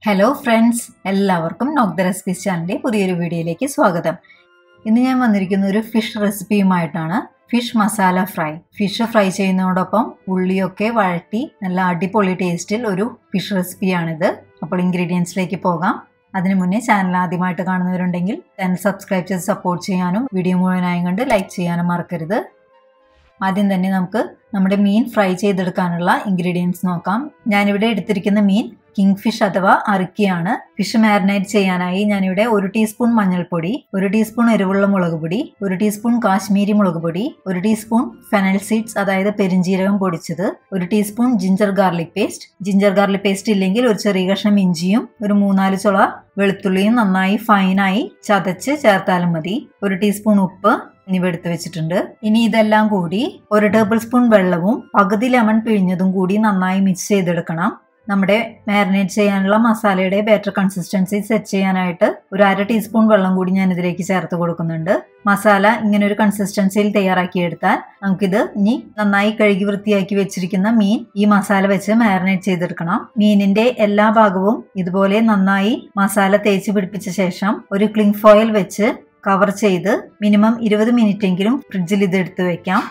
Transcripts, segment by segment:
Hello friends, എല്ലാവർക്കും നോക്ക് the recipes ചാനലിൻ്റെ പുതിയൊരു വീഡിയോയിലേക്ക് സ്വാഗതം. ഇന്ന് ഞാൻ വന്നിരിക്കുന്ന ഒരു ഫിഷ് റെസിപ്പിയുമായിട്ടാണ്. Fish masala fry. Fish fry ചെയ്യുന്നതോടൊപ്പം ഉള്ളിയൊക്കെ വഴറ്റി നല്ല അടിപൊളി ടേസ്റ്റിൽ ഒരു ഫിഷ് റെസിപ്പിയാണിത്. അപ്പോൾ ഇൻഗ്രീഡിയൻസിലേക്ക് പോകാം. അതിനു മുന്നേ ചാനൽ ആദ്യമായിട്ട് കാണുന്നവരുണ്ടെങ്കിൽ ചാനൽ സബ്സ്ക്രൈബ് ചെയ്ത് സപ്പോർട്ട് ചെയ്യാനും വീഡിയോ മുഴുവനായും കണ്ട് ലൈക്ക് ചെയ്യാനും മറക്കരുത്. ആദ്യം തന്നെ നമുക്ക് നമ്മുടെ മീൻ ഫ്രൈ ചെയ്തെടുക്കാനുള്ള ഇൻഗ്രീഡിയൻസ് നോക്കാം. ഞാനിവിടെ എടുത്തിരിക്കുന്ന മീൻ കിങ് ഫിഷ് അഥവാ അറുക്കിയാണ്. ഫിഷ് മാരിനേറ്റ് ചെയ്യാനായി ഞാനിവിടെ 1 ടീസ്പൂൺ മഞ്ഞൾപ്പൊടി, 1 ടീസ്പൂൺ എരിവുള്ള മുളക് പൊടി, 1 ടീസ്പൂൺ കാശ്മീരി മുളക് പൊടി, 1 ടീസ്പൂൺ ഫെനൽ സീഡ്സ് അതായത് പെരിഞ്ജീരകം പൊടിച്ചത്, 1 teaspoon ginger garlic paste. Ginger garlic paste ഇല്ലെങ്കിൽ ഒരു ചെറിയ കഷ്ണം ഇഞ്ചിയും ഒരു 3-4 ചുള വെളുത്തുള്ളിയും നന്നായി ഫൈനായി ചതച്ച് ചേർത്താലും മതി. 1 ടീസ്പൂൺ ഉപ്പ് എന്നിവ എടുത്തു വെച്ചിട്ടുണ്ട്. ഇനി ഇതെല്ലാം കൂടി 1 ടേബിൾ സ്പൂൺ വെള്ളവും പകുതി ലെമൺ പിഴിഞ്ഞതും കൂടി നന്നായി മിക്സ് ചെയ്തെടുക്കണം. നമ്മുടെ മാരിനേറ്റ് ചെയ്യാനുള്ള മസാലയുടെ ബാറ്റർ കൺസിസ്റ്റൻസി സെറ്റ് ചെയ്യാനായിട്ട് ഒരു 1/2 ടീസ്പൂൺ വെള്ളം കൂടി ഞാൻ ഇതിലേക്ക് ചേർത്ത് കൊടുക്കുന്നുണ്ട്. മസാല ഇങ്ങനെ ഒരു കൺസിസ്റ്റൻസിയിൽ തയ്യാറാക്കിയെടുത്താൽ നമുക്കിത് ഇനി നന്നായി കഴുകി വൃത്തിയാക്കി വെച്ചിരിക്കുന്ന മീൻ ഈ മസാല വെച്ച് മാരിനേറ്റ് ചെയ്തെടുക്കണം. മീനിന്റെ എല്ലാ ഭാഗവും ഇതുപോലെ നന്നായി മസാല തേച്ച് പിടിപ്പിച്ച ശേഷം ഒരു ക്ലിംഗ് ഫോയിൽ വെച്ച് കവർ ചെയ്ത് മിനിമം 20 മിനിറ്റ് എങ്കിലും ഫ്രിഡ്ജിൽ ഇത് എടുത്ത് വെക്കാം.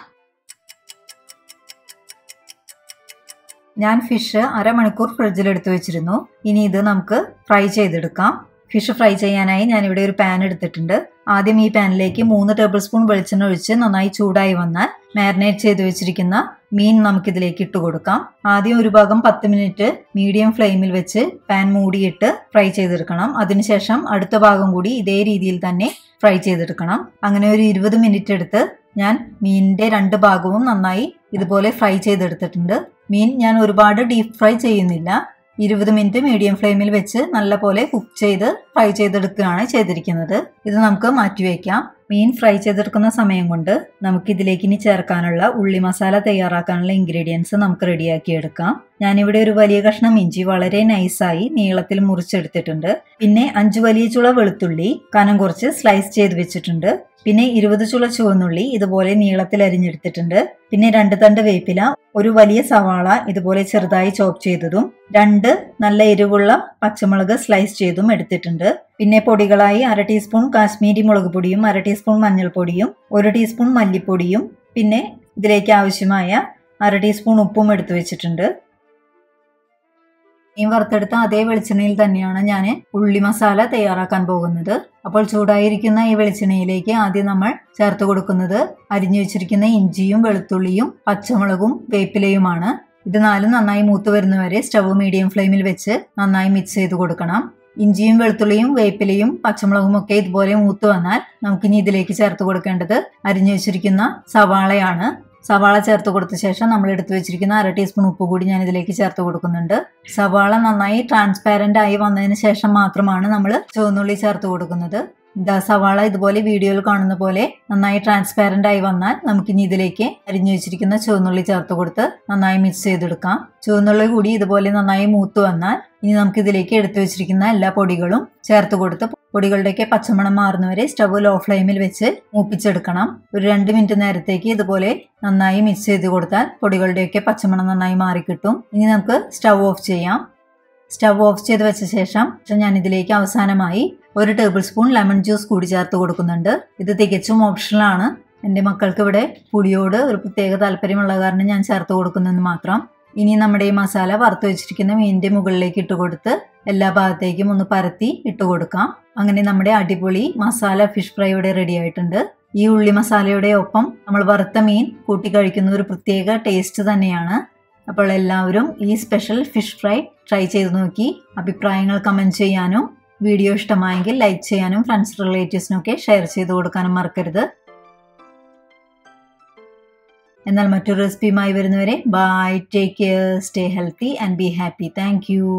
ഞാൻ ഫിഷ് അരമണിക്കൂർ ഫ്രിഡ്ജിൽ എടുത്തു വെച്ചിരുന്നു. ഇനി ഇത് നമുക്ക് ഫ്രൈ ചെയ്തെടുക്കാം. ഫിഷ് ഫ്രൈ ചെയ്യാനായി ഞാനിവിടെ ഒരു പാൻ എടുത്തിട്ടുണ്ട്. ആദ്യം ഈ പാനിലേക്ക് 3 ടേബിൾ സ്പൂൺ വെളിച്ചെണ്ണ ഒഴിച്ച് നന്നായി ചൂടായി വന്നാൽ മാരിനേറ്റ് ചെയ്ത് വെച്ചിരിക്കുന്ന മീൻ നമുക്കിതിലേക്ക് ഇട്ട് കൊടുക്കാം. ആദ്യം ഒരു ഭാഗം 10 മിനിറ്റ് മീഡിയം ഫ്ലെയിമിൽ വെച്ച് പാൻ മൂടിയിട്ട് ഫ്രൈ ചെയ്തെടുക്കണം. അതിനുശേഷം അടുത്ത ഭാഗം കൂടി ഇതേ രീതിയിൽ തന്നെ ഫ്രൈ ചെയ്തെടുക്കണം. അങ്ങനെ ഒരു 20 മിനിറ്റ് എടുത്ത് ഞാൻ മീനിന്റെ 2 ഭാഗവും നന്നായി ഇതുപോലെ ഫ്രൈ ചെയ്തെടുത്തിട്ടുണ്ട്. മീൻ ഞാൻ ഒരുപാട് ഡീപ്പ് ഫ്രൈ ചെയ്യുന്നില്ല. 20 മിനിറ്റ് മീഡിയം ഫ്ലെയിമിൽ വെച്ച് നല്ലപോലെ കുക്ക് ചെയ്ത് ഫ്രൈ ചെയ്തെടുക്കുകയാണ് ചെയ്തിരിക്കുന്നത്. ഇത് നമുക്ക് മാറ്റിവെക്കാം. മീൻ ഫ്രൈ ചെയ്തെടുക്കുന്ന സമയം കൊണ്ട് നമുക്ക് ഇതിലേക്ക് ഇനി ചേർക്കാനുള്ള ഉള്ളി മസാല തയ്യാറാക്കാനുള്ള ഇൻഗ്രീഡിയൻസ് നമുക്ക് റെഡിയാക്കി എടുക്കാം. ഞാനിവിടെ ഒരു വലിയ കഷ്ണം ഇഞ്ചി വളരെ നൈസായി നീളത്തിൽ മുറിച്ചെടുത്തിട്ടുണ്ട്. പിന്നെ 5 വലിയ ചുള വെളുത്തുള്ളി കനം കുറച്ച് സ്ലൈസ് ചെയ്ത് വെച്ചിട്ടുണ്ട്. പിന്നെ 20 ചുള ചുവന്നുള്ളി ഇതുപോലെ നീളത്തിൽ അരിഞ്ഞെടുത്തിട്ടുണ്ട്. പിന്നെ 2 തണ്ട് വേപ്പില, ഒരു വലിയ സവാള ഇതുപോലെ ചെറുതായി ചോപ്പ് ചെയ്തതും, 2 നല്ല എരിവുള്ള പച്ചമുളക് സ്ലൈസ് ചെയ്തും എടുത്തിട്ടുണ്ട്. പിന്നെ പൊടികളായി 1/2 ടീസ്പൂൺ കാശ്മീരി മുളക് പൊടിയും 1/2 ടീസ്പൂൺ മഞ്ഞൾപ്പൊടിയും 1 ടീസ്പൂൺ മല്ലിപ്പൊടിയും പിന്നെ ഇതിലേക്ക് ആവശ്യമായ 1/2 ടീസ്പൂൺ ഉപ്പും എടുത്തു വെച്ചിട്ടുണ്ട്. മീൻ വറുത്തെടുത്ത അതേ വെളിച്ചെണ്ണയിൽ തന്നെയാണ് ഞാൻ ഉള്ളി മസാല തയ്യാറാക്കാൻ പോകുന്നത്. അപ്പോൾ ചൂടായിരിക്കുന്ന ഈ വെളിച്ചെണ്ണയിലേക്ക് ആദ്യം നമ്മൾ ചേർത്ത് കൊടുക്കുന്നത് അരിഞ്ഞു വെച്ചിരിക്കുന്ന ഇഞ്ചിയും വെളുത്തുള്ളിയും പച്ചമുളകും വേപ്പിലയുമാണ്. ഇത് 4 നന്നായി മൂത്ത് വരുന്നവരെ സ്റ്റവ് മീഡിയം ഫ്ലെയിമിൽ വെച്ച് നന്നായി മിക്സ് ചെയ്ത് കൊടുക്കണം. ഇഞ്ചിയും വെളുത്തുള്ളിയും വേപ്പിലയും പച്ചമുളകും ഒക്കെ ഇതുപോലെ മൂത്ത് വന്നാൽ നമുക്കിനി ഇതിലേക്ക് ചേർത്ത് കൊടുക്കേണ്ടത് അരിഞ്ഞു വെച്ചിരിക്കുന്ന സവാളയാണ്. സവാള ചേർത്ത് കൊടുത്ത ശേഷം നമ്മൾ എടുത്തു വെച്ചിരിക്കുന്ന 1/2 ടീസ്പൂൺ ഉപ്പ് കൂടി ഞാൻ ഇതിലേക്ക് ചേർത്ത് കൊടുക്കുന്നുണ്ട്. സവാള നന്നായി ട്രാൻസ്പാരന്റ് ആയി വന്നതിന് ശേഷം മാത്രമാണ് നമ്മൾ ചുവന്നുള്ളി ചേർത്ത് കൊടുക്കുന്നത്. സവാള ഇതുപോലെ വീഡിയോയിൽ കാണുന്ന പോലെ നന്നായി ട്രാൻസ്പാരന്റ് ആയി വന്നാൽ നമുക്കിനി ഇതിലേക്ക് അരിഞ്ഞു വെച്ചിരിക്കുന്ന ചുവന്നുള്ളി ചേർത്ത് കൊടുത്ത് നന്നായി മിക്സ് ചെയ്തെടുക്കാം. ചുവന്നുള്ളി കൂടി ഇതുപോലെ നന്നായി മൂത്ത് വന്നാൽ ഇനി നമുക്ക് ഇതിലേക്ക് എടുത്തു വെച്ചിരിക്കുന്ന എല്ലാ പൊടികളും ചേർത്ത് കൊടുത്ത് പൊടികളുടെയൊക്കെ പച്ചമണം മാറുന്നവരെ സ്റ്റവ് ലോ ഫ്ലെയിമിൽ വെച്ച് മൂപ്പിച്ചെടുക്കണം. ഒരു 2 മിനിറ്റ് നേരത്തേക്ക് ഇതുപോലെ നന്നായി മിക്സ് ചെയ്ത് കൊടുത്താൽ പൊടികളുടെയൊക്കെ പച്ചമണം നന്നായി മാറിക്കിട്ടും. ഇനി നമുക്ക് സ്റ്റവ് ഓഫ് ചെയ്യാം. സ്റ്റവ് ഓഫ് ചെയ്ത് വെച്ച ശേഷം ഞാൻ ഇതിലേക്ക് അവസാനമായി 1 ടേബിൾ സ്പൂൺ ലെമൺ ജ്യൂസ് കൂടി ചേർത്ത് കൊടുക്കുന്നുണ്ട്. ഇത് തികച്ചും ഓപ്ഷണലാണ്. എൻ്റെ മക്കൾക്ക് ഇവിടെ പുളിയോട് ഒരു പ്രത്യേക താല്പര്യമുള്ള കാരണം ഞാൻ ചേർത്ത് കൊടുക്കുന്നെന്ന് മാത്രം. ഇനി നമ്മുടെ ഈ മസാല വറുത്ത് വെച്ചിരിക്കുന്ന മീനിന്റെ മുകളിലേക്ക് ഇട്ട് കൊടുത്ത് എല്ലാ ഭാഗത്തേക്കും ഒന്ന് പരത്തി ഇട്ട് കൊടുക്കാം. അങ്ങനെ നമ്മുടെ അടിപൊളി മസാല ഫിഷ് ഫ്രൈ ഇവിടെ റെഡി ആയിട്ടുണ്ട്. ഈ ഉള്ളി മസാലയുടെ ഒപ്പം നമ്മൾ വറുത്ത മീൻ കൂട്ടി കഴിക്കുന്ന ഒരു പ്രത്യേക ടേസ്റ്റ് തന്നെയാണ്. അപ്പോൾ എല്ലാവരും ഈ സ്പെഷ്യൽ ഫിഷ് ഫ്രൈ ട്രൈ ചെയ്ത് നോക്കി അഭിപ്രായങ്ങൾ കമൻറ്റ് ചെയ്യാനും വീഡിയോ ഇഷ്ടമായെങ്കിൽ ലൈക്ക് ചെയ്യാനും ഫ്രണ്ട്സ് റിലേറ്റീവ്സിനൊക്കെ ഷെയർ ചെയ്ത് കൊടുക്കാനും മറക്കരുത്. എന്നാൽ മറ്റൊരു റെസിപ്പിയുമായി വരുന്നവരെ bye, take care, stay healthy and be happy. Thank U.